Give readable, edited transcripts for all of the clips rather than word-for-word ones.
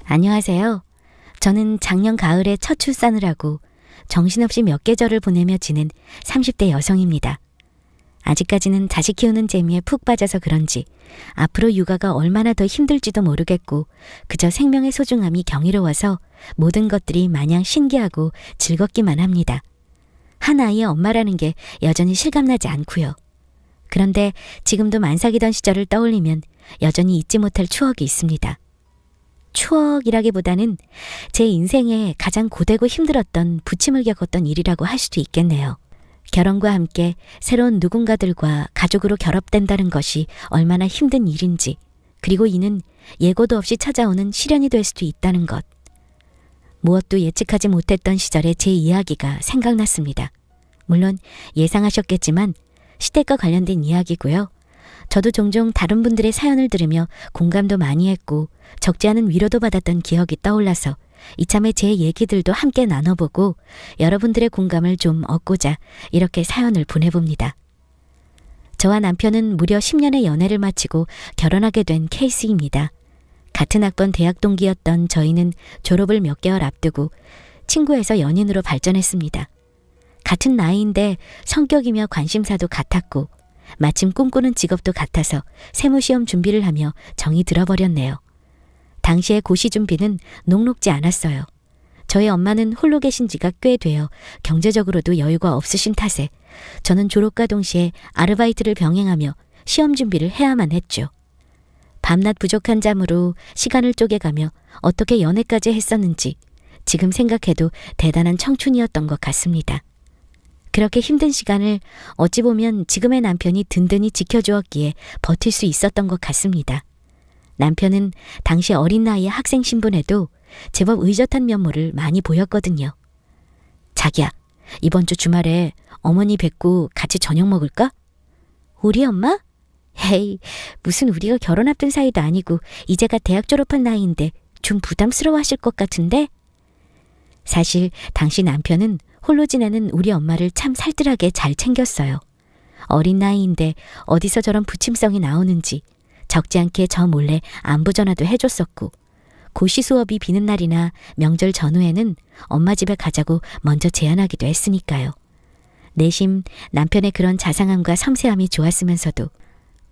안녕하세요. 저는 작년 가을에 첫 출산을 하고 정신없이 몇 계절을 보내며 지낸 30대 여성입니다. 아직까지는 자식 키우는 재미에 푹 빠져서 그런지 앞으로 육아가 얼마나 더 힘들지도 모르겠고 그저 생명의 소중함이 경이로워서 모든 것들이 마냥 신기하고 즐겁기만 합니다. 한 아이의 엄마라는 게 여전히 실감나지 않고요. 그런데 지금도 만삭이던 시절을 떠올리면 여전히 잊지 못할 추억이 있습니다. 추억이라기보다는 제 인생에 가장 고되고 힘들었던 부침을 겪었던 일이라고 할 수도 있겠네요. 결혼과 함께 새로운 누군가들과 가족으로 결합된다는 것이 얼마나 힘든 일인지, 그리고 이는 예고도 없이 찾아오는 시련이 될 수도 있다는 것. 무엇도 예측하지 못했던 시절의 제 이야기가 생각났습니다. 물론 예상하셨겠지만 시댁과 관련된 이야기고요. 저도 종종 다른 분들의 사연을 들으며 공감도 많이 했고 적지 않은 위로도 받았던 기억이 떠올라서 이참에 제 얘기들도 함께 나눠보고 여러분들의 공감을 좀 얻고자 이렇게 사연을 보내봅니다. 저와 남편은 무려 10년의 연애를 마치고 결혼하게 된 케이스입니다. 같은 학번 대학 동기였던 저희는 졸업을 몇 개월 앞두고 친구에서 연인으로 발전했습니다. 같은 나이인데 성격이며 관심사도 같았고 마침 꿈꾸는 직업도 같아서 세무시험 준비를 하며 정이 들어버렸네요. 당시의 고시 준비는 녹록지 않았어요. 저희 엄마는 홀로 계신 지가 꽤 되어 경제적으로도 여유가 없으신 탓에 저는 졸업과 동시에 아르바이트를 병행하며 시험 준비를 해야만 했죠. 밤낮 부족한 잠으로 시간을 쪼개가며 어떻게 연애까지 했었는지 지금 생각해도 대단한 청춘이었던 것 같습니다. 그렇게 힘든 시간을 어찌 보면 지금의 남편이 든든히 지켜주었기에 버틸 수 있었던 것 같습니다. 남편은 당시 어린 나이의 학생 신분에도 제법 의젓한 면모를 많이 보였거든요. 자기야, 이번 주 주말에 어머니 뵙고 같이 저녁 먹을까? 우리 엄마? 헤이, 무슨 우리가 결혼 앞둔 사이도 아니고 이제가 대학 졸업한 나이인데 좀 부담스러워하실 것 같은데? 사실 당시 남편은 홀로 지내는 우리 엄마를 참 살뜰하게 잘 챙겼어요. 어린 나이인데 어디서 저런 부침성이 나오는지 적지 않게 저 몰래 안부 전화도 해줬었고 고시 수업이 비는 날이나 명절 전후에는 엄마 집에 가자고 먼저 제안하기도 했으니까요. 내심 남편의 그런 자상함과 섬세함이 좋았으면서도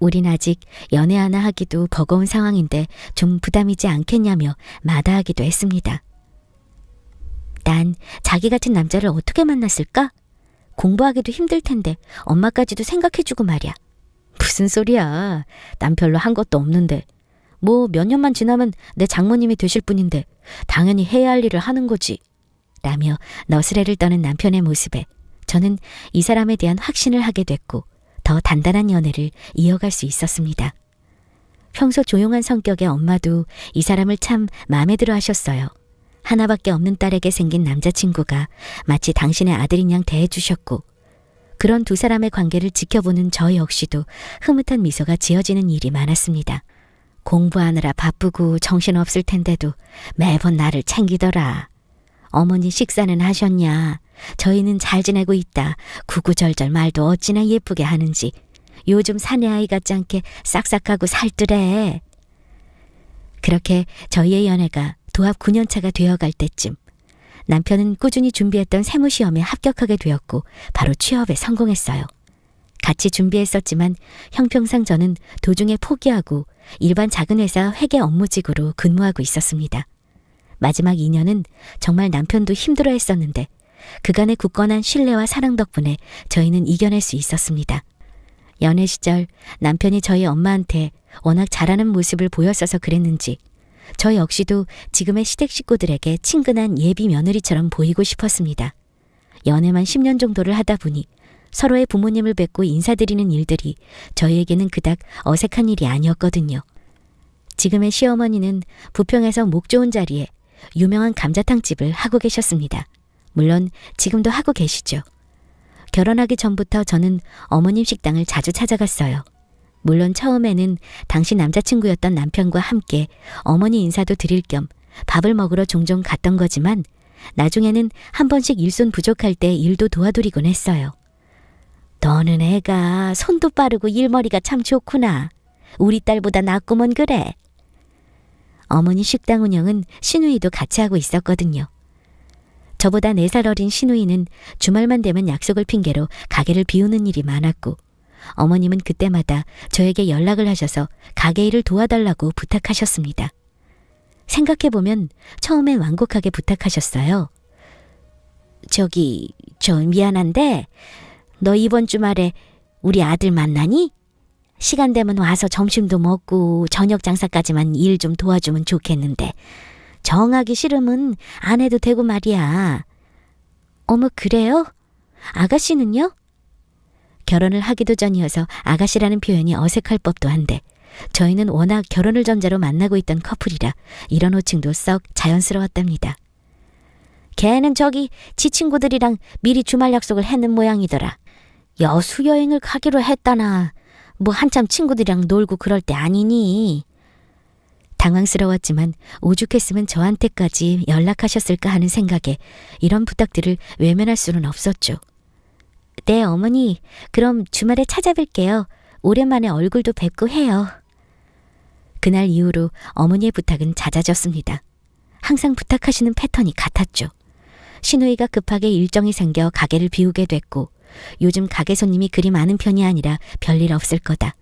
우린 아직 연애 하나 하기도 버거운 상황인데 좀 부담이지 않겠냐며 마다하기도 했습니다. 난 자기 같은 남자를 어떻게 만났을까? 공부하기도 힘들 텐데 엄마까지도 생각해주고 말이야. 무슨 소리야. 난 별로 한 것도 없는데. 뭐 몇 년만 지나면 내 장모님이 되실 분인데 당연히 해야 할 일을 하는 거지. 라며 너스레를 떠는 남편의 모습에 저는 이 사람에 대한 확신을 하게 됐고 더 단단한 연애를 이어갈 수 있었습니다. 평소 조용한 성격의 엄마도 이 사람을 참 마음에 들어 하셨어요. 하나밖에 없는 딸에게 생긴 남자친구가 마치 당신의 아들인 양 대해주셨고 그런 두 사람의 관계를 지켜보는 저 역시도 흐뭇한 미소가 지어지는 일이 많았습니다. 공부하느라 바쁘고 정신없을 텐데도 매번 나를 챙기더라. 어머니 식사는 하셨냐? 저희는 잘 지내고 있다. 구구절절 말도 어찌나 예쁘게 하는지. 요즘 사내 아이 같지 않게 싹싹하고 살뜰해. 그렇게 저희의 연애가 도합 9년차가 되어갈 때쯤 남편은 꾸준히 준비했던 세무시험에 합격하게 되었고 바로 취업에 성공했어요. 같이 준비했었지만 형평상 저는 도중에 포기하고 일반 작은 회사 회계 업무직으로 근무하고 있었습니다. 마지막 2년은 정말 남편도 힘들어했었는데 그간의 굳건한 신뢰와 사랑 덕분에 저희는 이겨낼 수 있었습니다. 연애 시절 남편이 저희 엄마한테 워낙 잘하는 모습을 보였어서 그랬는지 저 역시도 지금의 시댁 식구들에게 친근한 예비 며느리처럼 보이고 싶었습니다. 연애만 10년 정도를 하다 보니 서로의 부모님을 뵙고 인사드리는 일들이 저희에게는 그닥 어색한 일이 아니었거든요. 지금의 시어머니는 부평에서 목 좋은 자리에 유명한 감자탕집을 하고 계셨습니다. 물론 지금도 하고 계시죠. 결혼하기 전부터 저는 어머님 식당을 자주 찾아갔어요. 물론 처음에는 당시 남자친구였던 남편과 함께 어머니 인사도 드릴 겸 밥을 먹으러 종종 갔던 거지만 나중에는 한 번씩 일손 부족할 때 일도 도와드리곤 했어요. 너는 애가 손도 빠르고 일머리가 참 좋구나. 우리 딸보다 낫구먼 그래. 어머니 식당 운영은 시누이도 같이 하고 있었거든요. 저보다 4살 어린 시누이는 주말만 되면 약속을 핑계로 가게를 비우는 일이 많았고 어머님은 그때마다 저에게 연락을 하셔서 가게 일을 도와달라고 부탁하셨습니다. 생각해보면 처음엔 완곡하게 부탁하셨어요. 저 미안한데 너 이번 주말에 우리 아들 만나니? 시간 되면 와서 점심도 먹고 저녁 장사까지만 일 좀 도와주면 좋겠는데 정하기 싫으면 안 해도 되고 말이야. 어머 그래요? 아가씨는요? 결혼을 하기도 전이어서 아가씨라는 표현이 어색할 법도 한데 저희는 워낙 결혼을 전제로 만나고 있던 커플이라 이런 호칭도 썩 자연스러웠답니다. 걔는 저기 지 친구들이랑 미리 주말 약속을 했는 모양이더라. 여수 여행을 가기로 했다나 뭐 한참 친구들이랑 놀고 그럴 때 아니니. 당황스러웠지만 오죽했으면 저한테까지 연락하셨을까 하는 생각에 이런 부탁들을 외면할 수는 없었죠. 네 어머니, 그럼 주말에 찾아뵐게요. 오랜만에 얼굴도 뵙고 해요. 그날 이후로 어머니의 부탁은 잦아졌습니다. 항상 부탁하시는 패턴이 같았죠. 시누이가 급하게 일정이 생겨 가게를 비우게 됐고 요즘 가게 손님이 그리 많은 편이 아니라 별일 없을 거다.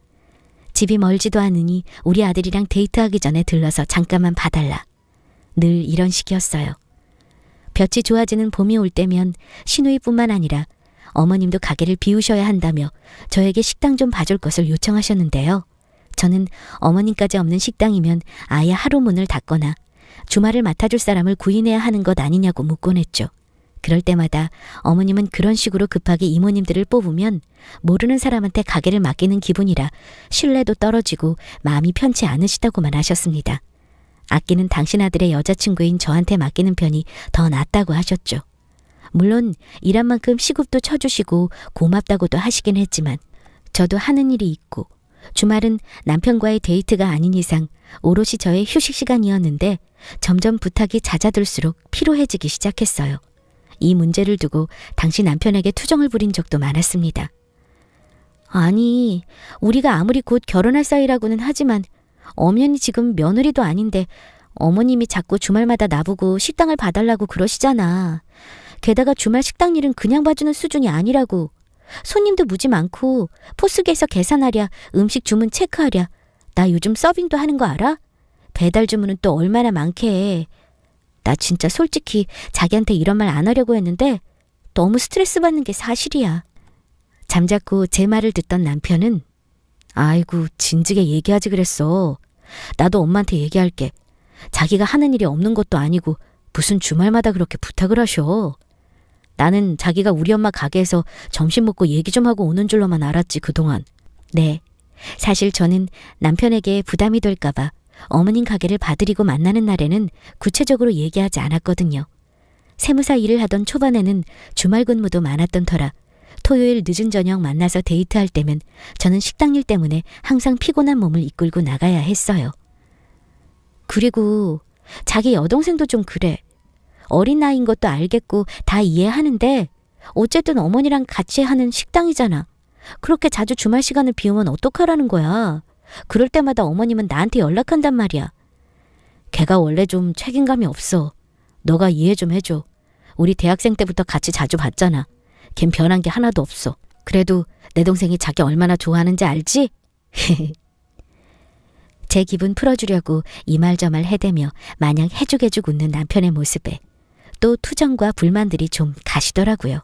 집이 멀지도 않으니 우리 아들이랑 데이트하기 전에 들러서 잠깐만 봐달라. 늘 이런 식이었어요. 볕이 좋아지는 봄이 올 때면 시누이뿐만 아니라 어머님도 가게를 비우셔야 한다며 저에게 식당 좀 봐줄 것을 요청하셨는데요. 저는 어머님까지 없는 식당이면 아예 하루 문을 닫거나 주말을 맡아줄 사람을 구인해야 하는 것 아니냐고 묻곤 했죠. 그럴 때마다 어머님은 그런 식으로 급하게 이모님들을 뽑으면 모르는 사람한테 가게를 맡기는 기분이라 신뢰도 떨어지고 마음이 편치 않으시다고만 하셨습니다. 아끼는 당신 아들의 여자친구인 저한테 맡기는 편이 더 낫다고 하셨죠. 물론 일한 만큼 시급도 쳐주시고 고맙다고도 하시긴 했지만 저도 하는 일이 있고 주말은 남편과의 데이트가 아닌 이상 오롯이 저의 휴식 시간이었는데 점점 부탁이 잦아들수록 피로해지기 시작했어요. 이 문제를 두고 당시 남편에게 투정을 부린 적도 많았습니다. 아니, 우리가 아무리 곧 결혼할 사이라고는 하지만 엄연히 지금 며느리도 아닌데 어머님이 자꾸 주말마다 나보고 식당을 봐달라고 그러시잖아. 게다가 주말 식당 일은 그냥 봐주는 수준이 아니라고. 손님도 무지 많고 포스기에서 계산하랴, 음식 주문 체크하랴. 나 요즘 서빙도 하는 거 알아? 배달 주문은 또 얼마나 많게. 나 진짜 솔직히 자기한테 이런 말 안 하려고 했는데 너무 스트레스 받는 게 사실이야. 잠자코 제 말을 듣던 남편은 아이고 진즉에 얘기하지 그랬어. 나도 엄마한테 얘기할게. 자기가 하는 일이 없는 것도 아니고 무슨 주말마다 그렇게 부탁을 하셔. 나는 자기가 우리 엄마 가게에서 점심 먹고 얘기 좀 하고 오는 줄로만 알았지 그동안. 네, 사실 저는 남편에게 부담이 될까 봐 어머님 가게를 봐드리고 만나는 날에는 구체적으로 얘기하지 않았거든요. 세무사 일을 하던 초반에는 주말 근무도 많았던 터라 토요일 늦은 저녁 만나서 데이트할 때면 저는 식당 일 때문에 항상 피곤한 몸을 이끌고 나가야 했어요. 그리고 자기 여동생도 좀 그래. 어린 나이인 것도 알겠고 다 이해하는데 어쨌든 어머니랑 같이 하는 식당이잖아. 그렇게 자주 주말 시간을 비우면 어떡하라는 거야. 그럴 때마다 어머님은 나한테 연락한단 말이야. 걔가 원래 좀 책임감이 없어. 너가 이해 좀 해줘. 우리 대학생 때부터 같이 자주 봤잖아. 걘 변한 게 하나도 없어. 그래도 내 동생이 자기 얼마나 좋아하는지 알지? 제 기분 풀어주려고 이 말 저 말 해대며 마냥 해죽해죽 웃는 남편의 모습에 또 투정과 불만들이 좀 가시더라고요.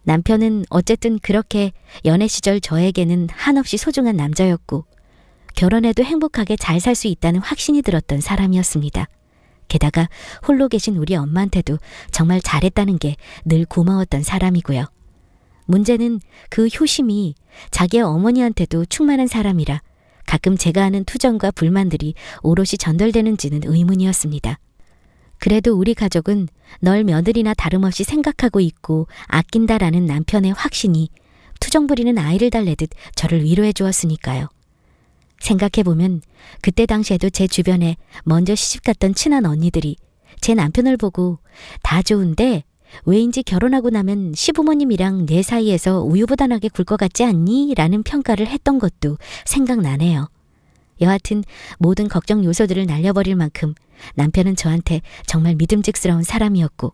남편은 어쨌든 그렇게 연애 시절 저에게는 한없이 소중한 남자였고 결혼해도 행복하게 잘 살 수 있다는 확신이 들었던 사람이었습니다. 게다가 홀로 계신 우리 엄마한테도 정말 잘했다는 게 늘 고마웠던 사람이고요. 문제는 그 효심이 자기의 어머니한테도 충만한 사람이라 가끔 제가 하는 투정과 불만들이 오롯이 전달되는지는 의문이었습니다. 그래도 우리 가족은 널 며느리나 다름없이 생각하고 있고 아낀다라는 남편의 확신이 투정 부리는 아이를 달래듯 저를 위로해 주었으니까요. 생각해보면 그때 당시에도 제 주변에 먼저 시집갔던 친한 언니들이 제 남편을 보고 다 좋은데 왜인지 결혼하고 나면 시부모님이랑 내 사이에서 우유부단하게 굴 것 같지 않니? 라는 평가를 했던 것도 생각나네요. 여하튼 모든 걱정 요소들을 날려버릴 만큼 남편은 저한테 정말 믿음직스러운 사람이었고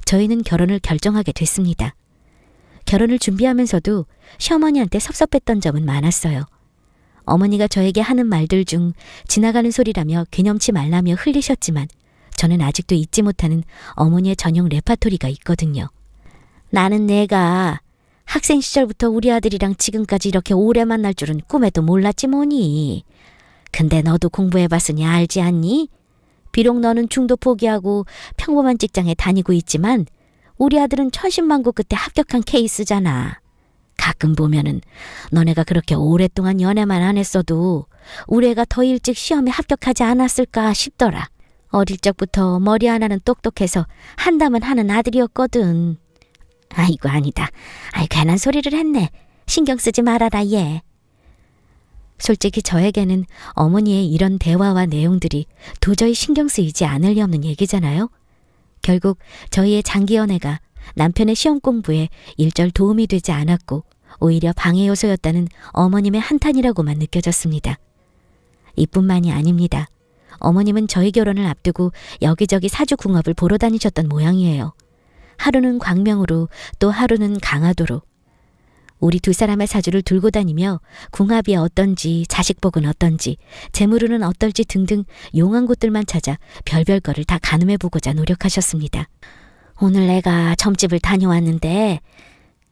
저희는 결혼을 결정하게 됐습니다. 결혼을 준비하면서도 시어머니한테 섭섭했던 점은 많았어요. 어머니가 저에게 하는 말들 중 지나가는 소리라며 괴념치 말라며 흘리셨지만 저는 아직도 잊지 못하는 어머니의 전용 레파토리가 있거든요. 나는 내가 학생 시절부터 우리 아들이랑 지금까지 이렇게 오래 만날 줄은 꿈에도 몰랐지 뭐니. 근데 너도 공부해봤으니 알지 않니? 비록 너는 중도 포기하고 평범한 직장에 다니고 있지만 우리 아들은 천신만고 끝에 합격한 케이스잖아. 가끔 보면은 너네가 그렇게 오랫동안 연애만 안 했어도 우리 애가 더 일찍 시험에 합격하지 않았을까 싶더라. 어릴 적부터 머리 하나는 똑똑해서 한다면 하는 아들이었거든. 아이고 아니다. 괜한 소리를 했네. 신경 쓰지 말아라 얘. 솔직히 저에게는 어머니의 이런 대화와 내용들이 도저히 신경 쓰이지 않을 리 없는 얘기잖아요. 결국 저희의 장기 연애가 남편의 시험 공부에 일절 도움이 되지 않았고 오히려 방해 요소였다는 어머님의 한탄이라고만 느껴졌습니다. 이뿐만이 아닙니다. 어머님은 저희 결혼을 앞두고 여기저기 사주궁합을 보러 다니셨던 모양이에요. 하루는 광명으로 또 하루는 강화도로. 우리 두 사람의 사주를 들고 다니며 궁합이 어떤지, 자식복은 어떤지, 재물운은 어떨지 등등 용한 곳들만 찾아 별별 거를 다 가늠해보고자 노력하셨습니다. 오늘 내가 점집을 다녀왔는데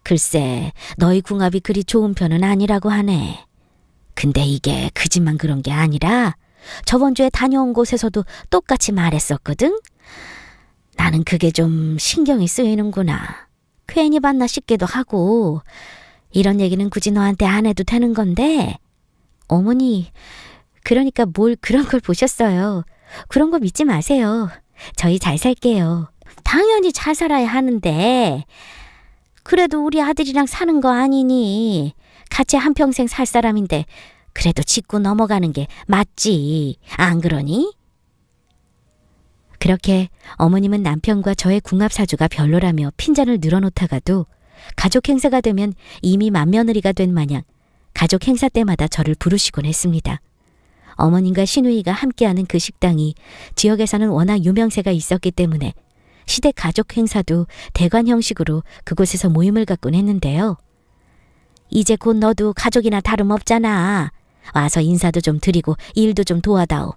글쎄 너희 궁합이 그리 좋은 편은 아니라고 하네. 근데 이게 그 집만 그런 게 아니라 저번 주에 다녀온 곳에서도 똑같이 말했었거든. 나는 그게 좀 신경이 쓰이는구나. 괜히 봤나 싶기도 하고. 이런 얘기는 굳이 너한테 안 해도 되는 건데. 어머니, 그러니까 뭘 그런 걸 보셨어요. 그런 거 믿지 마세요. 저희 잘 살게요. 당연히 잘 살아야 하는데 그래도 우리 아들이랑 사는 거 아니니. 같이 한평생 살 사람인데 그래도 짚고 넘어가는 게 맞지. 안 그러니? 그렇게 어머님은 남편과 저의 궁합사주가 별로라며 핀잔을 늘어놓다가도 가족 행사가 되면 이미 맏며느리가 된 마냥 가족 행사 때마다 저를 부르시곤 했습니다. 어머님과 시누이가 함께하는 그 식당이 지역에서는 워낙 유명세가 있었기 때문에 시댁 가족 행사도 대관 형식으로 그곳에서 모임을 갖곤 했는데요. 이제 곧 너도 가족이나 다름없잖아. 와서 인사도 좀 드리고 일도 좀 도와다오.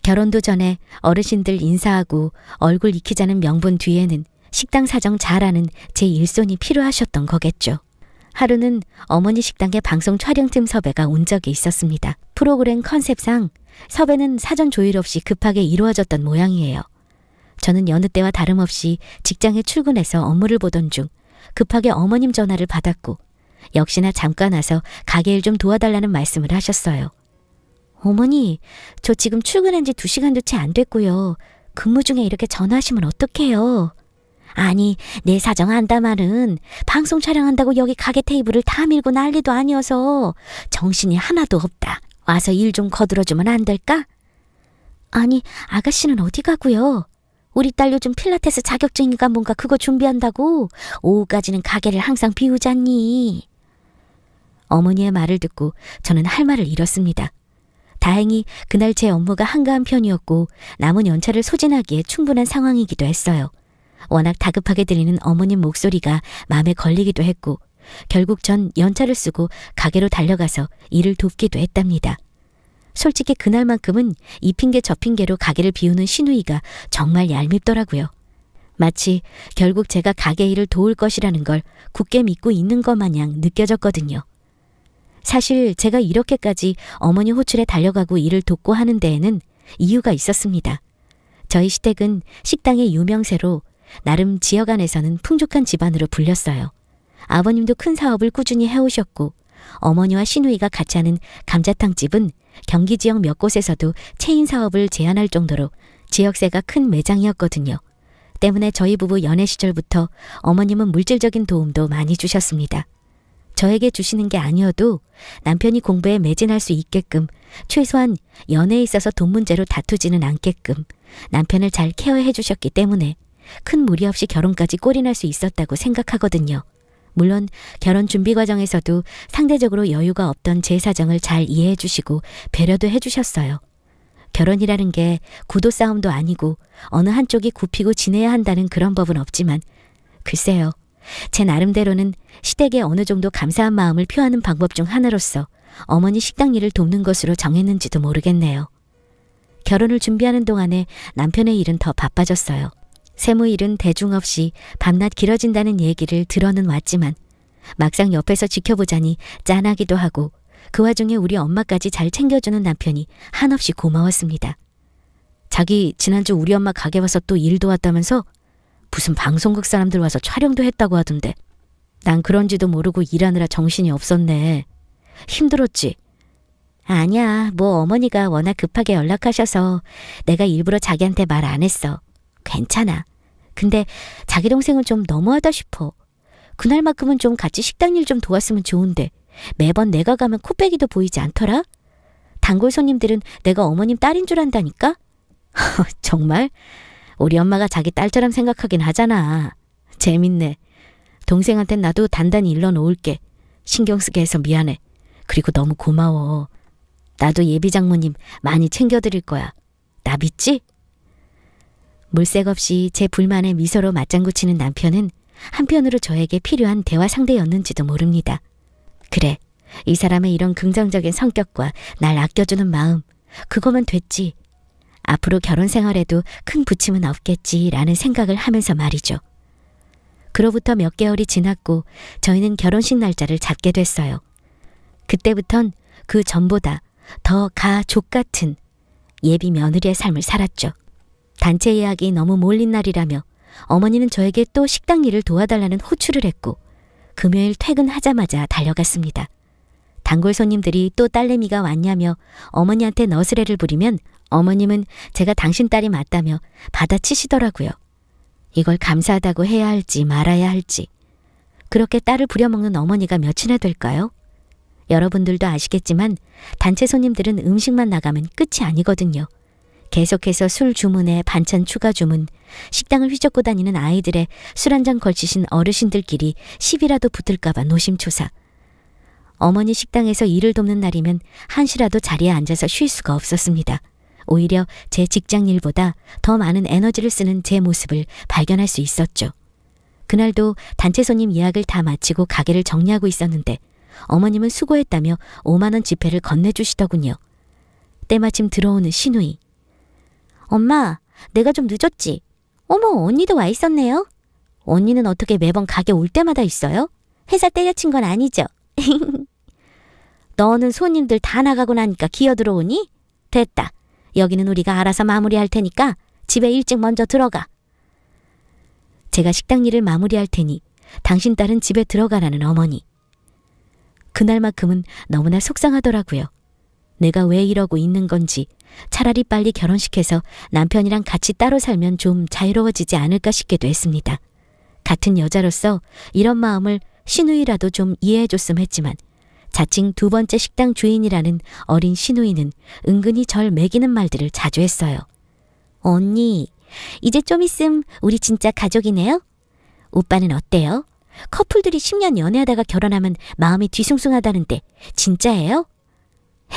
결혼도 전에 어르신들 인사하고 얼굴 익히자는 명분 뒤에는 식당 사정 잘하는 제 일손이 필요하셨던 거겠죠. 하루는 어머니 식당에 방송 촬영팀 섭외가 온 적이 있었습니다. 프로그램 컨셉상 섭외는 사전 조율 없이 급하게 이루어졌던 모양이에요. 저는 여느 때와 다름없이 직장에 출근해서 업무를 보던 중 급하게 어머님 전화를 받았고 역시나 잠깐 와서 가게 일 좀 도와달라는 말씀을 하셨어요. 어머니, 저 지금 출근한 지 2시간도 채 안 됐고요. 근무 중에 이렇게 전화하시면 어떡해요? 아니, 내 사정 안다마는 방송 촬영한다고 여기 가게 테이블을 다 밀고 난리도 아니어서 정신이 하나도 없다. 와서 일 좀 거들어주면 안 될까? 아니, 아가씨는 어디 가고요? 우리 딸 요즘 필라테스 자격증인가 뭔가 그거 준비한다고 오후까지는 가게를 항상 비우잖니. 어머니의 말을 듣고 저는 할 말을 잃었습니다. 다행히 그날 제 업무가 한가한 편이었고 남은 연차를 소진하기에 충분한 상황이기도 했어요. 워낙 다급하게 들리는 어머님 목소리가 마음에 걸리기도 했고 결국 전 연차를 쓰고 가게로 달려가서 일을 돕기도 했답니다. 솔직히 그날만큼은 이 핑계 저 핑계로 가게를 비우는 시누이가 정말 얄밉더라고요. 마치 결국 제가 가게 일을 도울 것이라는 걸 굳게 믿고 있는 것 마냥 느껴졌거든요. 사실 제가 이렇게까지 어머니 호출에 달려가고 일을 돕고 하는 데에는 이유가 있었습니다. 저희 시댁은 식당의 유명세로 나름 지역 안에서는 풍족한 집안으로 불렸어요. 아버님도 큰 사업을 꾸준히 해오셨고 어머니와 시누이가 같이 하는 감자탕집은 경기 지역 몇 곳에서도 체인 사업을 제안할 정도로 지역세가 큰 매장이었거든요. 때문에 저희 부부 연애 시절부터 어머님은 물질적인 도움도 많이 주셨습니다. 저에게 주시는 게 아니어도 남편이 공부에 매진할 수 있게끔 최소한 연애에 있어서 돈 문제로 다투지는 않게끔 남편을 잘 케어해 주셨기 때문에 큰 무리 없이 결혼까지 꼴이 날 수 있었다고 생각하거든요. 물론 결혼 준비 과정에서도 상대적으로 여유가 없던 제 사정을 잘 이해해 주시고 배려도 해 주셨어요. 결혼이라는 게 구도 싸움도 아니고 어느 한쪽이 굽히고 지내야 한다는 그런 법은 없지만 글쎄요. 제 나름대로는 시댁에 어느 정도 감사한 마음을 표하는 방법 중 하나로서 어머니 식당 일을 돕는 것으로 정했는지도 모르겠네요. 결혼을 준비하는 동안에 남편의 일은 더 바빠졌어요. 세무일은 대중 없이 밤낮 길어진다는 얘기를 들어는 왔지만 막상 옆에서 지켜보자니 짠하기도 하고 그 와중에 우리 엄마까지 잘 챙겨주는 남편이 한없이 고마웠습니다. 자기 지난주 우리 엄마 가게 와서 또 일 도왔다면서? 무슨 방송국 사람들 와서 촬영도 했다고 하던데. 난 그런지도 모르고 일하느라 정신이 없었네. 힘들었지? 아니야, 뭐 어머니가 워낙 급하게 연락하셔서 내가 일부러 자기한테 말 안 했어. 괜찮아. 근데 자기 동생은 좀 너무하다 싶어. 그날만큼은 좀 같이 식당 일 좀 도왔으면 좋은데 매번 내가 가면 코빼기도 보이지 않더라? 단골 손님들은 내가 어머님 딸인 줄 안다니까? 정말? 우리 엄마가 자기 딸처럼 생각하긴 하잖아. 재밌네. 동생한텐 나도 단단히 일러놓을게. 신경 쓰게 해서 미안해. 그리고 너무 고마워. 나도 예비 장모님 많이 챙겨드릴 거야. 나 믿지? 물색 없이 제 불만에 미소로 맞장구 치는 남편은 한편으로 저에게 필요한 대화 상대였는지도 모릅니다. 그래, 이 사람의 이런 긍정적인 성격과 날 아껴주는 마음, 그거면 됐지. 앞으로 결혼 생활에도 큰 부침은 없겠지라는 생각을 하면서 말이죠. 그로부터 몇 개월이 지났고 저희는 결혼식 날짜를 잡게 됐어요. 그때부턴 그 전보다 더 가족 같은 예비 며느리의 삶을 살았죠. 단체 예약이 너무 몰린 날이라며 어머니는 저에게 또 식당 일을 도와달라는 호출을 했고 금요일 퇴근하자마자 달려갔습니다. 단골 손님들이 또 딸내미가 왔냐며 어머니한테 너스레를 부리면 어머님은 제가 당신 딸이 맞다며 받아치시더라고요. 이걸 감사하다고 해야 할지 말아야 할지. 그렇게 딸을 부려먹는 어머니가 몇이나 될까요? 여러분들도 아시겠지만 단체 손님들은 음식만 나가면 끝이 아니거든요. 계속해서 술 주문에 반찬 추가 주문, 식당을 휘젓고 다니는 아이들의 술 한잔 걸치신 어르신들끼리 시비라도 붙을까봐 노심초사. 어머니 식당에서 일을 돕는 날이면 한시라도 자리에 앉아서 쉴 수가 없었습니다. 오히려 제 직장 일보다 더 많은 에너지를 쓰는 제 모습을 발견할 수 있었죠. 그날도 단체 손님 예약을 다 마치고 가게를 정리하고 있었는데 어머님은 수고했다며 5만 원 지폐를 건네주시더군요. 때마침 들어오는 시누이. 엄마, 내가 좀 늦었지? 어머, 언니도 와 있었네요. 언니는 어떻게 매번 가게 올 때마다 있어요? 회사 때려친 건 아니죠? 너는 손님들 다 나가고 나니까 기어 들어오니? 됐다. 여기는 우리가 알아서 마무리할 테니까 집에 일찍 먼저 들어가. 제가 식당 일을 마무리할 테니 당신 딸은 집에 들어가라는 어머니. 그날만큼은 너무나 속상하더라고요. 내가 왜 이러고 있는 건지 차라리 빨리 결혼시켜서 남편이랑 같이 따로 살면 좀 자유로워지지 않을까 싶기도 했습니다. 같은 여자로서 이런 마음을 시누이라도 좀 이해해줬음 했지만 자칭 두 번째 식당 주인이라는 어린 시누이는 은근히 절 매기는 말들을 자주 했어요. 언니, 이제 좀 있음 우리 진짜 가족이네요? 오빠는 어때요? 커플들이 10년 연애하다가 결혼하면 마음이 뒤숭숭하다는데 진짜예요?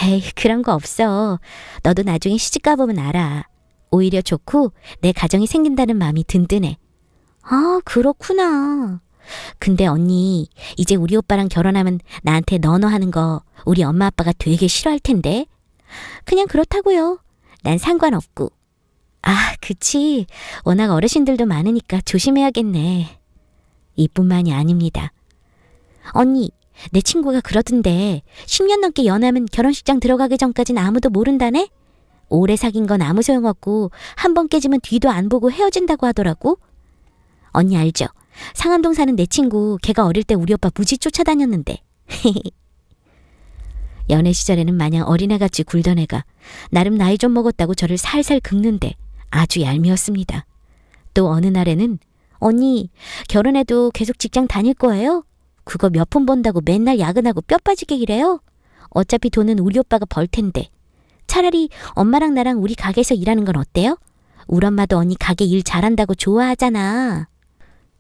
에이, 그런 거 없어. 너도 나중에 시집 가보면 알아. 오히려 좋고 내 가정이 생긴다는 마음이 든든해. 아, 그렇구나. 근데 언니, 이제 우리 오빠랑 결혼하면 나한테 너너 하는 거 우리 엄마 아빠가 되게 싫어할 텐데. 그냥 그렇다고요. 난 상관없고. 아, 그치. 워낙 어르신들도 많으니까 조심해야겠네. 이뿐만이 아닙니다. 언니, 내 친구가 그러던데 10년 넘게 연하면 결혼식장 들어가기 전까진 아무도 모른다네? 오래 사귄 건 아무 소용없고 한 번 깨지면 뒤도 안 보고 헤어진다고 하더라고. 언니 알죠? 상암동 사는 내 친구, 걔가 어릴 때 우리 오빠 무지 쫓아다녔는데. 연애 시절에는 마냥 어린애같이 굴던 애가 나름 나이 좀 먹었다고 저를 살살 긁는데 아주 얄미웠습니다. 또 어느 날에는 언니, 결혼해도 계속 직장 다닐 거예요? 그거 몇 푼 번다고 맨날 야근하고 뼈 빠지게 일해요? 어차피 돈은 우리 오빠가 벌 텐데. 차라리 엄마랑 나랑 우리 가게에서 일하는 건 어때요? 우리 엄마도 언니 가게 일 잘한다고 좋아하잖아.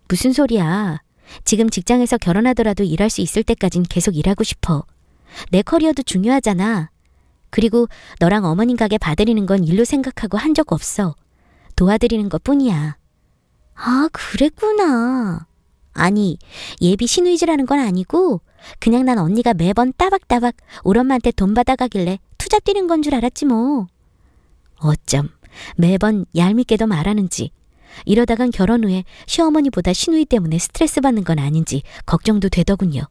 무슨 소리야. 지금 직장에서 결혼하더라도 일할 수 있을 때까진 계속 일하고 싶어. 내 커리어도 중요하잖아. 그리고 너랑 어머님 가게 봐드리는 건 일로 생각하고 한 적 없어. 도와드리는 것 뿐이야. 아, 그랬구나. 아니, 예비 신우이지라는 건 아니고 그냥 난 언니가 매번 따박따박 우리 엄마한테 돈 받아가길래 투잡 뛰는 건 줄 알았지 뭐. 어쩜 매번 얄밉게도 말하는지, 이러다간 결혼 후에 시어머니보다 시누이 때문에 스트레스 받는 건 아닌지 걱정도 되더군요.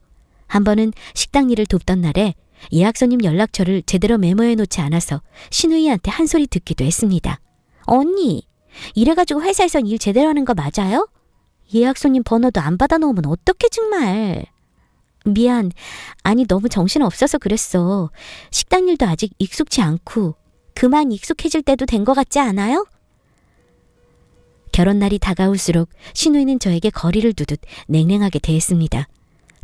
한 번은 식당 일을 돕던 날에 예약 손님 연락처를 제대로 메모해 놓지 않아서 시누이한테 한 소리 듣기도 했습니다. 언니, 이래가지고 회사에선 일 제대로 하는 거 맞아요? 예약 손님 번호도 안 받아놓으면 어떡해 정말. 미안. 아니 너무 정신없어서 그랬어. 식당 일도 아직 익숙치 않고 그만 익숙해질 때도 된 것 같지 않아요? 결혼날이 다가올수록 시누이는 저에게 거리를 두듯 냉랭하게 대했습니다.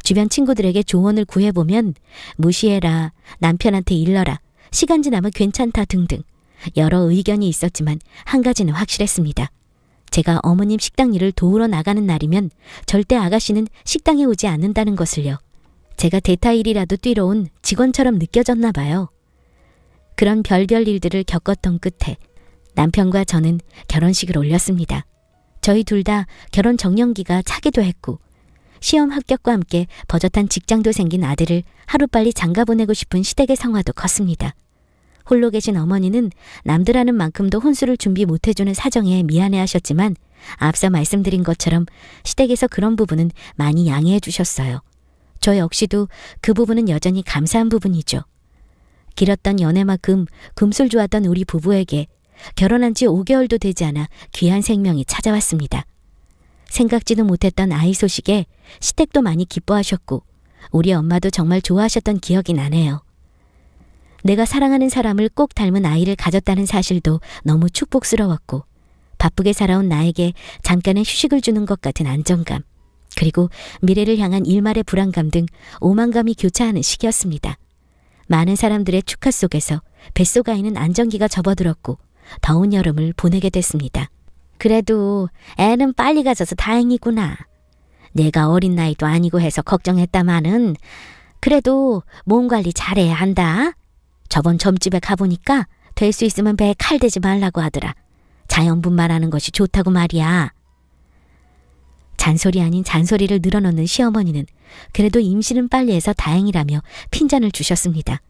주변 친구들에게 조언을 구해보면 무시해라, 남편한테 일러라, 시간 지나면 괜찮다 등등 여러 의견이 있었지만 한 가지는 확실했습니다. 제가 어머님 식당 일을 도우러 나가는 날이면 절대 아가씨는 식당에 오지 않는다는 것을요. 제가 대타일이라도 뛰러 온 직원처럼 느껴졌나 봐요. 그런 별별 일들을 겪었던 끝에 남편과 저는 결혼식을 올렸습니다. 저희 둘 다 결혼 정년기가 차기도 했고 시험 합격과 함께 버젓한 직장도 생긴 아들을 하루빨리 장가보내고 싶은 시댁의 성화도 컸습니다. 홀로 계신 어머니는 남들 하는 만큼도 혼수를 준비 못해주는 사정에 미안해하셨지만 앞서 말씀드린 것처럼 시댁에서 그런 부분은 많이 양해해 주셨어요. 저 역시도 그 부분은 여전히 감사한 부분이죠. 길었던 연애만큼 금술 좋았던 우리 부부에게 결혼한 지 5개월도 되지 않아 귀한 생명이 찾아왔습니다. 생각지도 못했던 아이 소식에 시댁도 많이 기뻐하셨고 우리 엄마도 정말 좋아하셨던 기억이 나네요. 내가 사랑하는 사람을 꼭 닮은 아이를 가졌다는 사실도 너무 축복스러웠고 바쁘게 살아온 나에게 잠깐의 휴식을 주는 것 같은 안정감, 그리고 미래를 향한 일말의 불안감 등 오만감이 교차하는 시기였습니다. 많은 사람들의 축하 속에서 뱃속 아이는 안정기가 접어들었고 더운 여름을 보내게 됐습니다. 그래도 애는 빨리 가져서 다행이구나. 내가 어린 나이도 아니고 해서 걱정했다마는 그래도 몸 관리 잘해야 한다. 저번 점집에 가보니까 될 수 있으면 배에 칼 대지 말라고 하더라. 자연분만하는 것이 좋다고 말이야. 잔소리 아닌 잔소리를 늘어놓는 시어머니는 그래도 임신은 빨리 해서 다행이라며 핀잔을 주셨습니다.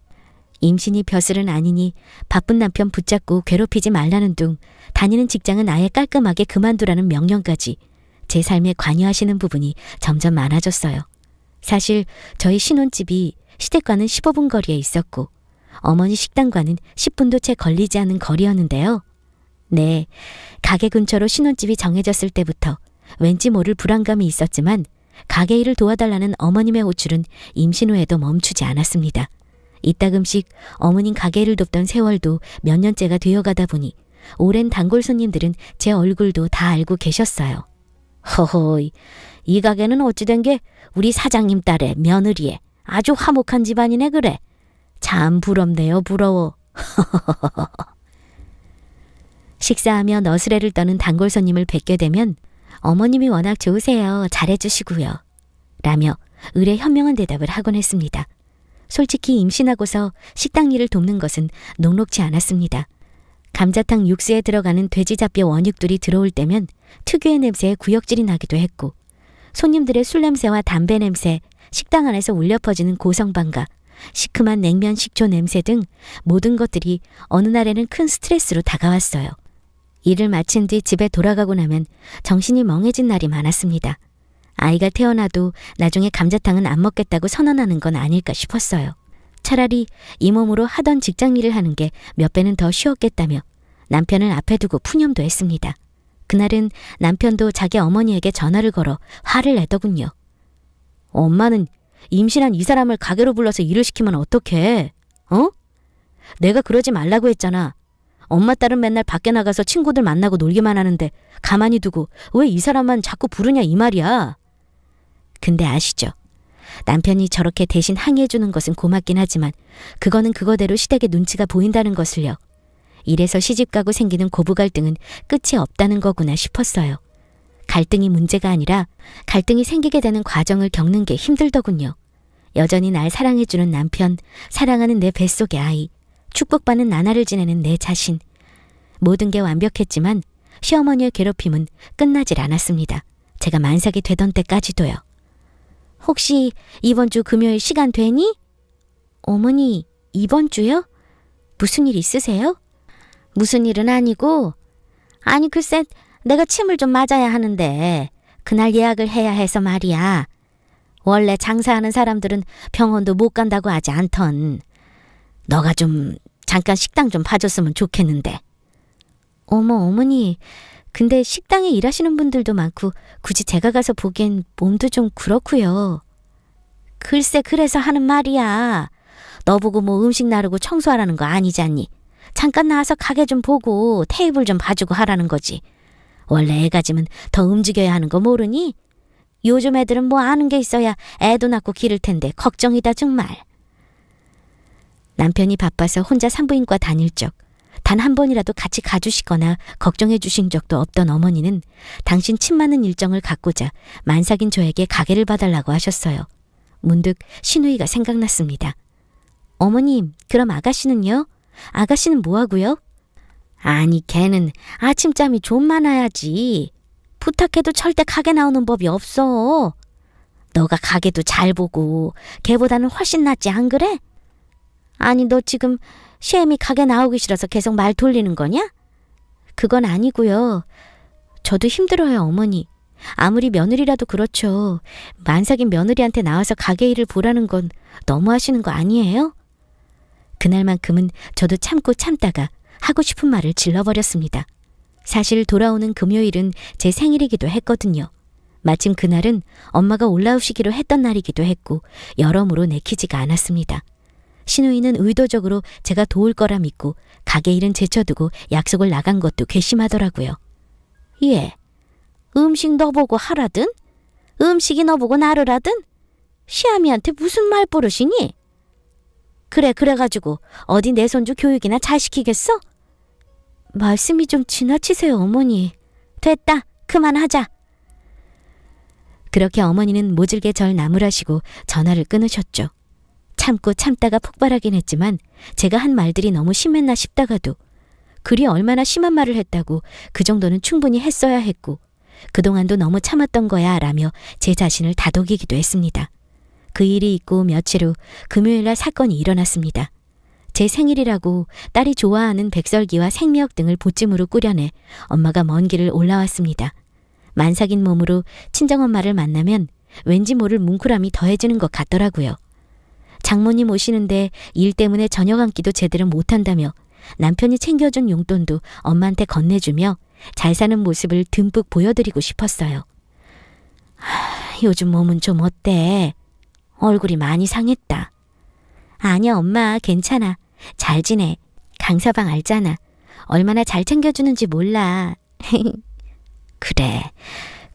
임신이 벼슬은 아니니 바쁜 남편 붙잡고 괴롭히지 말라는 둥, 다니는 직장은 아예 깔끔하게 그만두라는 명령까지 제 삶에 관여하시는 부분이 점점 많아졌어요. 사실 저희 신혼집이 시댁과는 15분 거리에 있었고 어머니 식당과는 10분도 채 걸리지 않은 거리였는데요. 네, 가게 근처로 신혼집이 정해졌을 때부터 왠지 모를 불안감이 있었지만 가게 일을 도와달라는 어머님의 호출은 임신 후에도 멈추지 않았습니다. 이따금씩 어머님 가게 일을 돕던 세월도 몇 년째가 되어가다 보니 오랜 단골 손님들은 제 얼굴도 다 알고 계셨어요. 허허이, 이 가게는 어찌된 게 우리 사장님 딸의 며느리에 아주 화목한 집안이네 그래. 참 부럽네요, 부러워. 식사하며 너스레를 떠는 단골 손님을 뵙게 되면 어머님이 워낙 좋으세요. 잘해주시고요. 라며 의뢰 현명한 대답을 하곤 했습니다. 솔직히 임신하고서 식당 일을 돕는 것은 녹록지 않았습니다. 감자탕 육수에 들어가는 돼지잡뼈 원육들이 들어올 때면 특유의 냄새에 구역질이 나기도 했고 손님들의 술 냄새와 담배 냄새, 식당 안에서 울려 퍼지는 고성방가, 시큼한 냉면 식초 냄새 등 모든 것들이 어느 날에는 큰 스트레스로 다가왔어요. 일을 마친 뒤 집에 돌아가고 나면 정신이 멍해진 날이 많았습니다. 아이가 태어나도 나중에 감자탕은 안 먹겠다고 선언하는 건 아닐까 싶었어요. 차라리 이 몸으로 하던 직장 일을 하는 게 몇 배는 더 쉬웠겠다며 남편을 앞에 두고 푸념도 했습니다. 그날은 남편도 자기 어머니에게 전화를 걸어 화를 내더군요. 엄마는 임신한 이 사람을 가게로 불러서 일을 시키면 어떡해? 어? 내가 그러지 말라고 했잖아. 엄마 딸은 맨날 밖에 나가서 친구들 만나고 놀기만 하는데 가만히 두고 왜 이 사람만 자꾸 부르냐 이 말이야. 근데 아시죠? 남편이 저렇게 대신 항의해주는 것은 고맙긴 하지만 그거는 그거대로 시댁의 눈치가 보인다는 것을요. 이래서 시집가고 생기는 고부 갈등은 끝이 없다는 거구나 싶었어요. 갈등이 문제가 아니라 갈등이 생기게 되는 과정을 겪는 게 힘들더군요. 여전히 날 사랑해주는 남편, 사랑하는 내 뱃속의 아이, 축복받는 나날을 지내는 내 자신. 모든 게 완벽했지만 시어머니의 괴롭힘은 끝나질 않았습니다. 제가 만삭이 되던 때까지도요. 혹시 이번 주 금요일 시간 되니? 어머니, 이번 주요? 무슨 일 있으세요? 무슨 일은 아니고, 아니 글쎄 내가 침을 좀 맞아야 하는데 그날 예약을 해야 해서 말이야. 원래 장사하는 사람들은 병원도 못 간다고 하지 않던. 너가 좀 잠깐 식당 좀 봐줬으면 좋겠는데. 어머니, 근데 식당에 일하시는 분들도 많고 굳이 제가 가서 보기엔 몸도 좀 그렇고요. 글쎄 그래서 하는 말이야. 너 보고 뭐 음식 나르고 청소하라는 거 아니잖니. 잠깐 나와서 가게 좀 보고 테이블 좀 봐주고 하라는 거지. 원래 애 가지면 더 움직여야 하는 거 모르니? 요즘 애들은 뭐 아는 게 있어야 애도 낳고 기를 텐데 걱정이다 정말. 남편이 바빠서 혼자 산부인과 다닐 적, 단 한 번이라도 같이 가주시거나 걱정해 주신 적도 없던 어머니는 당신 침 맞는 일정을 갖고자 만삭인 저에게 가게를 봐달라고 하셨어요. 문득 신우이가 생각났습니다. 어머님, 그럼 아가씨는요? 아가씨는 뭐하고요? 아니 걔는 아침잠이 좀 많아야지. 부탁해도 절대 가게 나오는 법이 없어. 너가 가게도 잘 보고 걔보다는 훨씬 낫지 안 그래? 아니 너 지금 시애미 가게 나오기 싫어서 계속 말 돌리는 거냐? 그건 아니고요. 저도 힘들어요 어머니. 아무리 며느리라도 그렇죠. 만삭인 며느리한테 나와서 가게 일을 보라는 건 너무하시는 거 아니에요? 그날만큼은 저도 참고 참다가 하고 싶은 말을 질러버렸습니다. 사실 돌아오는 금요일은 제 생일이기도 했거든요. 마침 그날은 엄마가 올라오시기로 했던 날이기도 했고 여러모로 내키지가 않았습니다. 신우이는 의도적으로 제가 도울 거라 믿고 가게 일은 제쳐두고 약속을 나간 것도 괘씸하더라고요. 예, 음식 너보고 하라든? 음식이 너보고 나르라든? 시아미한테 무슨 말버릇이니? 그래가지고 어디 내 손주 교육이나 잘 시키겠어? 말씀이 좀 지나치세요 어머니. 됐다, 그만하자. 그렇게 어머니는 모질게 절 나무라시고 전화를 끊으셨죠. 참고 참다가 폭발하긴 했지만 제가 한 말들이 너무 심했나 싶다가도 그리 얼마나 심한 말을 했다고 그 정도는 충분히 했어야 했고 그동안도 너무 참았던 거야 라며 제 자신을 다독이기도 했습니다. 그 일이 있고 며칠 후 금요일날 사건이 일어났습니다. 제 생일이라고 딸이 좋아하는 백설기와 생미역 등을 보찜으로 꾸려내 엄마가 먼 길을 올라왔습니다. 만삭인 몸으로 친정엄마를 만나면 왠지 모를 뭉클함이 더해지는 것 같더라고요. 장모님 오시는데 일 때문에 저녁 한 끼도 제대로 못한다며 남편이 챙겨준 용돈도 엄마한테 건네주며 잘 사는 모습을 듬뿍 보여드리고 싶었어요. 요즘 몸은 좀 어때? 얼굴이 많이 상했다. 아니야 엄마, 괜찮아. 잘 지내. 강서방 알잖아. 얼마나 잘 챙겨주는지 몰라. 그래.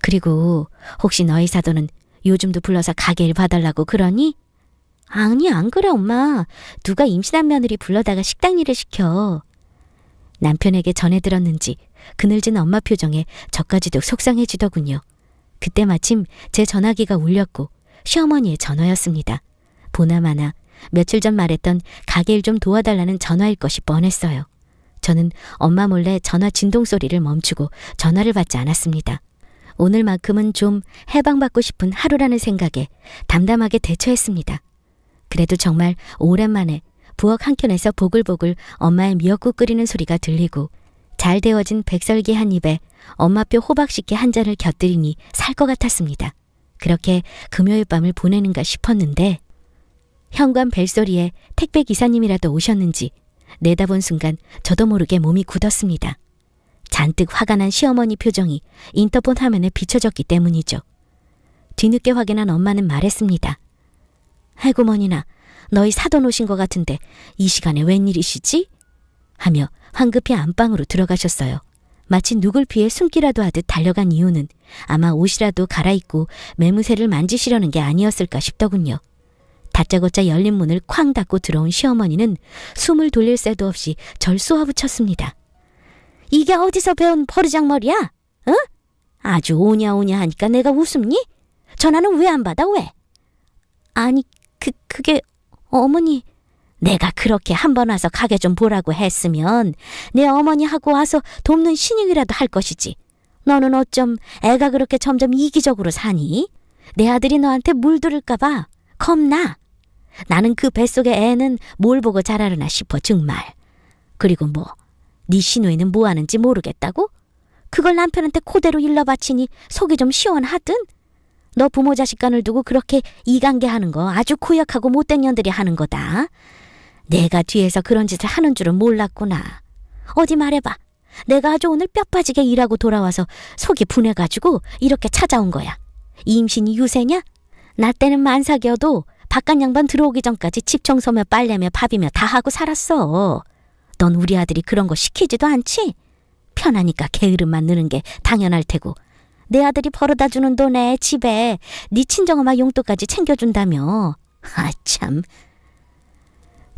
그리고 혹시 너희 사돈은 요즘도 불러서 가게 일 봐달라고 그러니? 아니 안 그래 엄마. 누가 임신한 며느리 불러다가 식당 일을 시켜. 남편에게 전해 들었는지 그늘진 엄마 표정에 저까지도 속상해지더군요. 그때 마침 제 전화기가 울렸고 시어머니의 전화였습니다. 보나마나 며칠 전 말했던 가게 일 좀 도와달라는 전화일 것이 뻔했어요. 저는 엄마 몰래 전화 진동 소리를 멈추고 전화를 받지 않았습니다. 오늘만큼은 좀 해방받고 싶은 하루라는 생각에 담담하게 대처했습니다. 그래도 정말 오랜만에 부엌 한켠에서 보글보글 엄마의 미역국 끓이는 소리가 들리고 잘 데워진 백설기 한 입에 엄마표 호박식혜 한 잔을 곁들이니 살 것 같았습니다. 그렇게 금요일 밤을 보내는가 싶었는데 현관 벨소리에 택배 기사님이라도 오셨는지 내다본 순간 저도 모르게 몸이 굳었습니다. 잔뜩 화가 난 시어머니 표정이 인터폰 화면에 비춰졌기 때문이죠. 뒤늦게 확인한 엄마는 말했습니다. 아이고 머니나, 너희 사돈 오신 것 같은데 이 시간에 웬일이시지? 하며 황급히 안방으로 들어가셨어요. 마치 누굴 피해 숨기라도 하듯 달려간 이유는 아마 옷이라도 갈아입고 매무새를 만지시려는 게 아니었을까 싶더군요. 다짜고짜 열린 문을 쾅 닫고 들어온 시어머니는 숨을 돌릴 새도 없이 절 쏘아붙였습니다. 이게 어디서 배운 버르장머리야? 응? 아주 오냐오냐 하니까 내가 웃음니? 전화는 왜 안 받아, 왜? 아니, 그게 어머니, 내가 그렇게 한 번 와서 가게 좀 보라고 했으면 내 어머니하고 와서 돕는 신용이라도 할 것이지. 너는 어쩜 애가 그렇게 점점 이기적으로 사니? 내 아들이 너한테 물들을까 봐 겁나. 나는 그 뱃속의 애는 뭘 보고 자라려나 싶어 정말. 그리고 네 시누이는 뭐 하는지 모르겠다고? 그걸 남편한테 그대로 일러 바치니 속이 좀 시원하든? 너 부모 자식 간을 두고 그렇게 이간게하는 거 아주 고약하고 못된 년들이 하는 거다. 내가 뒤에서 그런 짓을 하는 줄은 몰랐구나. 어디 말해봐. 내가 아주 오늘 뼈 빠지게 일하고 돌아와서 속이 분해가지고 이렇게 찾아온 거야. 임신이 유세냐? 나 때는 만삭이어도 바깥 양반 들어오기 전까지 집 청소며 빨래며 밥이며 다 하고 살았어. 넌 우리 아들이 그런 거 시키지도 않지? 편하니까 게으름만 느는 게 당연할 테고. 내 아들이 벌어다 주는 돈에 집에 네 친정엄마 용돈까지 챙겨준다며. 아 참.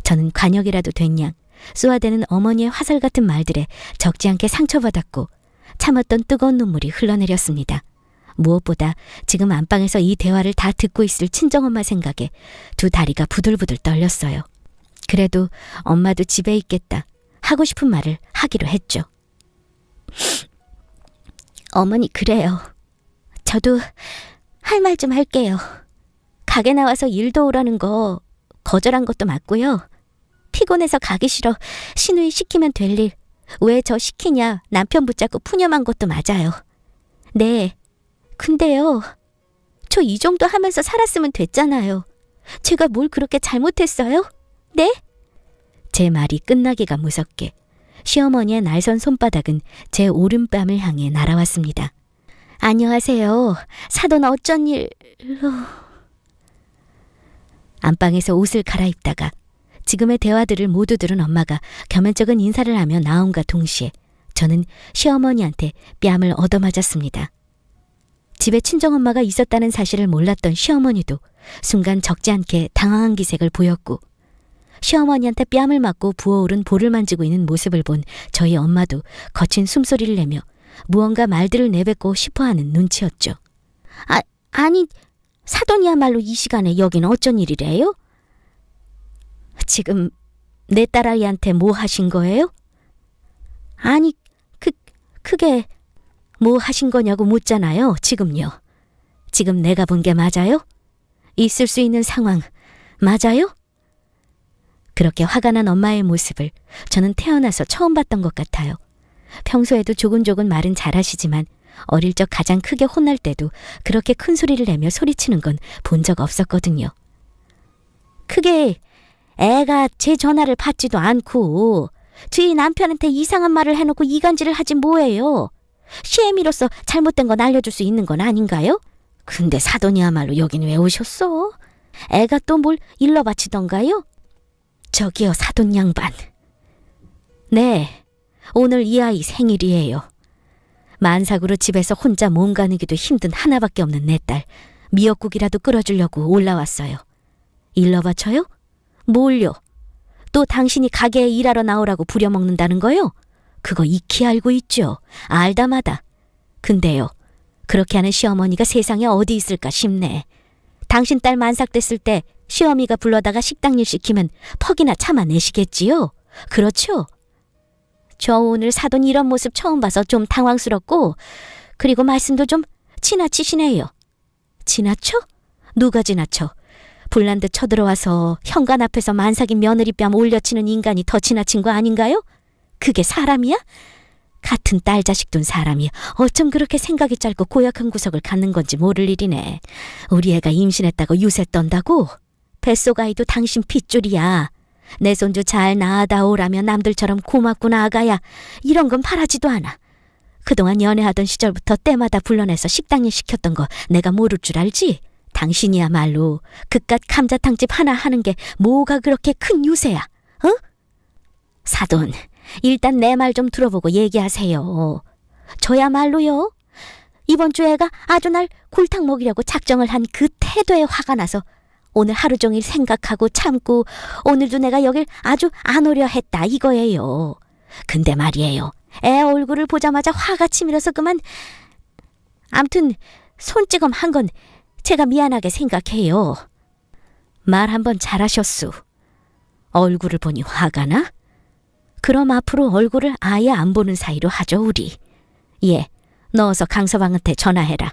저는 관역이라도 된 양 쏘아대는 어머니의 화살 같은 말들에 적지 않게 상처받았고 참았던 뜨거운 눈물이 흘러내렸습니다. 무엇보다 지금 안방에서 이 대화를 다 듣고 있을 친정엄마 생각에 두 다리가 부들부들 떨렸어요. 그래도 엄마도 집에 있겠다 하고 싶은 말을 하기로 했죠. 어머니, 그래요. 저도 할 말 좀 할게요. 가게 나와서 일도 오라는 거 거절한 것도 맞고요. 피곤해서 가기 싫어 시누이 시키면 될 일 왜 저 시키냐 남편 붙잡고 푸념한 것도 맞아요. 네, 근데요, 저 이 정도 하면서 살았으면 됐잖아요. 제가 뭘 그렇게 잘못했어요? 네? 제 말이 끝나기가 무섭게 시어머니의 날선 손바닥은 제 오른뺨을 향해 날아왔습니다. 안녕하세요. 사돈 어쩐 일로... 안방에서 옷을 갈아입다가 지금의 대화들을 모두 들은 엄마가 겸연쩍은 인사를 하며 나옴과 동시에 저는 시어머니한테 뺨을 얻어맞았습니다. 집에 친정엄마가 있었다는 사실을 몰랐던 시어머니도 순간 적지 않게 당황한 기색을 보였고 시어머니한테 뺨을 맞고 부어오른 볼을 만지고 있는 모습을 본 저희 엄마도 거친 숨소리를 내며 무언가 말들을 내뱉고 싶어하는 눈치였죠. 아니, 사돈이야말로 이 시간에 여긴 어쩐 일이래요? 지금 내 딸아이한테 뭐 하신 거예요? 아니, 그게 뭐 하신 거냐고 묻잖아요, 지금요. 지금 내가 본 게 맞아요? 있을 수 있는 상황 맞아요? 그렇게 화가 난 엄마의 모습을 저는 태어나서 처음 봤던 것 같아요. 평소에도 조근조근 말은 잘하시지만 어릴 적 가장 크게 혼날 때도 그렇게 큰 소리를 내며 소리치는 건 본 적 없었거든요. 그게 애가 제 전화를 받지도 않고 저희 남편한테 이상한 말을 해놓고 이간질을 하지 뭐예요. 시애미로서 잘못된 건 알려줄 수 있는 건 아닌가요? 근데 사돈이야말로 여긴 왜 오셨어? 애가 또 뭘 일러 바치던가요? 저기요, 사돈 양반. 네, 오늘 이 아이 생일이에요. 만삭으로 집에서 혼자 몸 가누기도 힘든 하나밖에 없는 내 딸 미역국이라도 끓여주려고 올라왔어요. 일러 바쳐요? 뭘요? 또 당신이 가게에 일하러 나오라고 부려먹는다는 거요? 그거 익히 알고 있죠. 알다마다. 근데요, 그렇게 하는 시어머니가 세상에 어디 있을까 싶네. 당신 딸 만삭됐을 때 시어미가 불러다가 식당일 시키면 퍽이나 참아내시겠지요? 그렇죠? 저 오늘 사돈 이런 모습 처음 봐서 좀 당황스럽고 그리고 말씀도 좀 지나치시네요. 지나쳐? 누가 지나쳐? 불난 듯 쳐들어와서 현관 앞에서 만삭인 며느리 뺨 올려치는 인간이 더 지나친 거 아닌가요? 그게 사람이야? 같은 딸 자식 둔 사람이 어쩜 그렇게 생각이 짧고 고약한 구석을 갖는 건지 모를 일이네. 우리 애가 임신했다고 유세 떤다고? 뱃속 아이도 당신 핏줄이야. 내 손주 잘 낳아다오라며 남들처럼 고맙구나 아가야. 이런 건 바라지도 않아. 그동안 연애하던 시절부터 때마다 불러내서 식당일 시켰던 거 내가 모를 줄 알지? 당신이야말로 그깟 감자탕집 하나 하는 게 뭐가 그렇게 큰 유세야? 어? 사돈, 일단 내 말 좀 들어보고 얘기하세요. 저야말로요, 이번 주 애가 아주 날 골탕 먹이려고 작정을 한 그 태도에 화가 나서 오늘 하루 종일 생각하고 참고 오늘도 내가 여길 아주 안 오려 했다 이거예요. 근데 말이에요, 애 얼굴을 보자마자 화가 치밀어서 그만 암튼 손찌검 한 건 제가 미안하게 생각해요. 말 한번 잘하셨수. 얼굴을 보니 화가 나? 그럼 앞으로 얼굴을 아예 안 보는 사이로 하죠, 우리. 예, 넣어서 강서방한테 전화해라.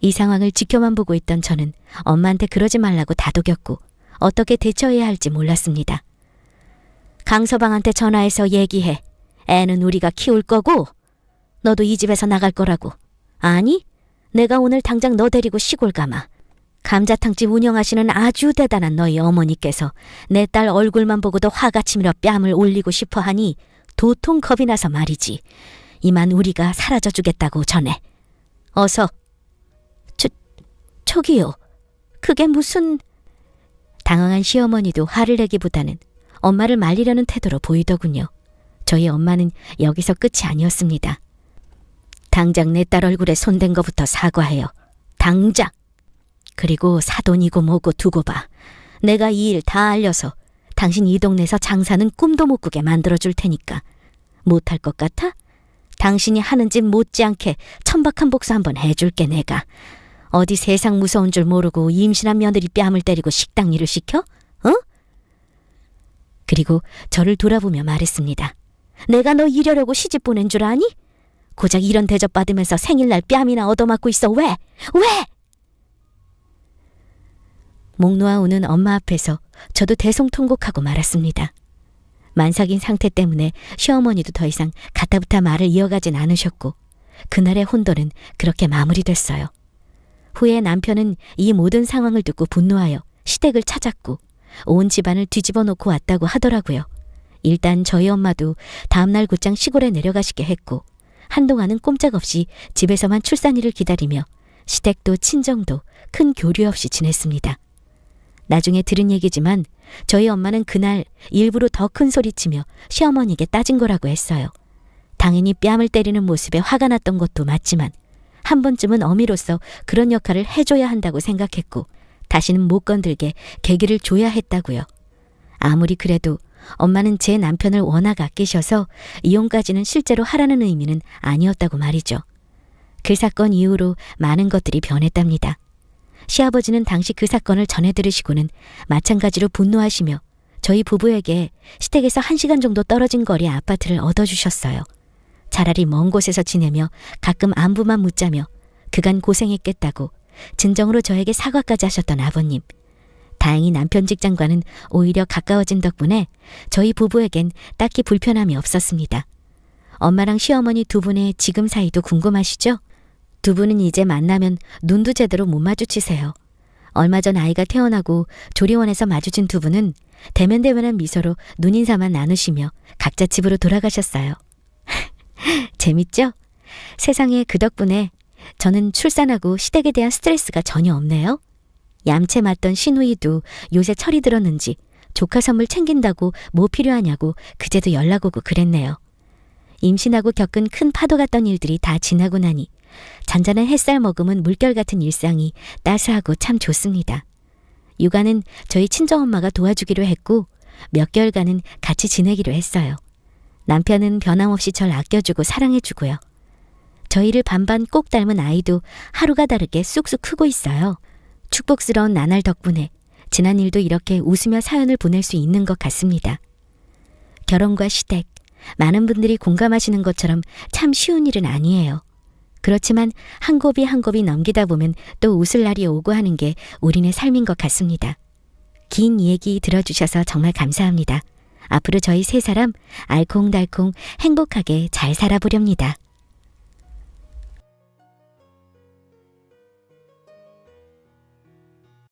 이 상황을 지켜만 보고 있던 저는 엄마한테 그러지 말라고 다독였고 어떻게 대처해야 할지 몰랐습니다. 강서방한테 전화해서 얘기해. 애는 우리가 키울 거고 너도 이 집에서 나갈 거라고. 아니, 내가 오늘 당장 너 데리고 시골 가마. 감자탕집 운영하시는 아주 대단한 너희 어머니께서 내 딸 얼굴만 보고도 화가 치밀어 뺨을 올리고 싶어 하니 도통 겁이 나서 말이지. 이만 우리가 사라져주겠다고 전해. 어서. 저기요. 그게 무슨... 당황한 시어머니도 화를 내기보다는 엄마를 말리려는 태도로 보이더군요. 저희 엄마는 여기서 끝이 아니었습니다. 당장 내 딸 얼굴에 손댄 거부터 사과해요. 당장! 그리고 사돈이고 뭐고 두고 봐. 내가 이 일 다 알려서 당신 이 동네에서 장사는 꿈도 못 꾸게 만들어줄 테니까. 못할 것 같아? 당신이 하는 짓 못지않게 천박한 복수 한번 해줄게 내가. 어디 세상 무서운 줄 모르고 임신한 며느리 뺨을 때리고 식당 일을 시켜? 어? 그리고 저를 돌아보며 말했습니다. 내가 너 이러려고 시집 보낸 줄 아니? 고작 이런 대접 받으면서 생일날 뺨이나 얻어맞고 있어. 왜? 왜? 목 놓아 우는 엄마 앞에서 저도 대성통곡하고 말았습니다. 만삭인 상태 때문에 시어머니도 더 이상 가타부타 말을 이어가진 않으셨고 그날의 혼돈은 그렇게 마무리됐어요. 후에 남편은 이 모든 상황을 듣고 분노하여 시댁을 찾았고 온 집안을 뒤집어 놓고 왔다고 하더라고요. 일단 저희 엄마도 다음날 곧장 시골에 내려가시게 했고 한동안은 꼼짝없이 집에서만 출산일을 기다리며 시댁도 친정도 큰 교류 없이 지냈습니다. 나중에 들은 얘기지만 저희 엄마는 그날 일부러 더 큰 소리치며 시어머니에게 따진 거라고 했어요. 당연히 뺨을 때리는 모습에 화가 났던 것도 맞지만 한 번쯤은 어미로서 그런 역할을 해줘야 한다고 생각했고 다시는 못 건들게 계기를 줘야 했다고요. 아무리 그래도 엄마는 제 남편을 워낙 아끼셔서 이혼까지는 실제로 하라는 의미는 아니었다고 말이죠. 그 사건 이후로 많은 것들이 변했답니다. 시아버지는 당시 그 사건을 전해 들으시고는 마찬가지로 분노하시며 저희 부부에게 시댁에서 1시간 정도 떨어진 거리의 아파트를 얻어주셨어요. 차라리 먼 곳에서 지내며 가끔 안부만 묻자며 그간 고생했겠다고 진정으로 저에게 사과까지 하셨던 아버님. 다행히 남편 직장과는 오히려 가까워진 덕분에 저희 부부에겐 딱히 불편함이 없었습니다. 엄마랑 시어머니 두 분의 지금 사이도 궁금하시죠? 두 분은 이제 만나면 눈도 제대로 못 마주치세요. 얼마 전 아이가 태어나고 조리원에서 마주친 두 분은 대면대면한 미소로 눈인사만 나누시며 각자 집으로 돌아가셨어요. 재밌죠? 세상에 그 덕분에 저는 출산하고 시댁에 대한 스트레스가 전혀 없네요. 얌체 맞던 시누이도 요새 철이 들었는지 조카 선물 챙긴다고 뭐 필요하냐고 그제도 연락 오고 그랬네요. 임신하고 겪은 큰 파도 같던 일들이 다 지나고 나니 잔잔한 햇살 머금은 물결 같은 일상이 따스하고 참 좋습니다. 육아는 저희 친정엄마가 도와주기로 했고 몇 개월간은 같이 지내기로 했어요. 남편은 변함없이 절 아껴주고 사랑해주고요. 저희를 반반 꼭 닮은 아이도 하루가 다르게 쑥쑥 크고 있어요. 축복스러운 나날 덕분에 지난 일도 이렇게 웃으며 사연을 보낼 수 있는 것 같습니다. 결혼과 시댁, 많은 분들이 공감하시는 것처럼 참 쉬운 일은 아니에요. 그렇지만 한 곱이 한 곱이 넘기다 보면 또 웃을 날이 오고 하는 게 우리네 삶인 것 같습니다. 긴 얘기 들어주셔서 정말 감사합니다. 앞으로 저희 세 사람 알콩달콩 행복하게 잘 살아보렵니다.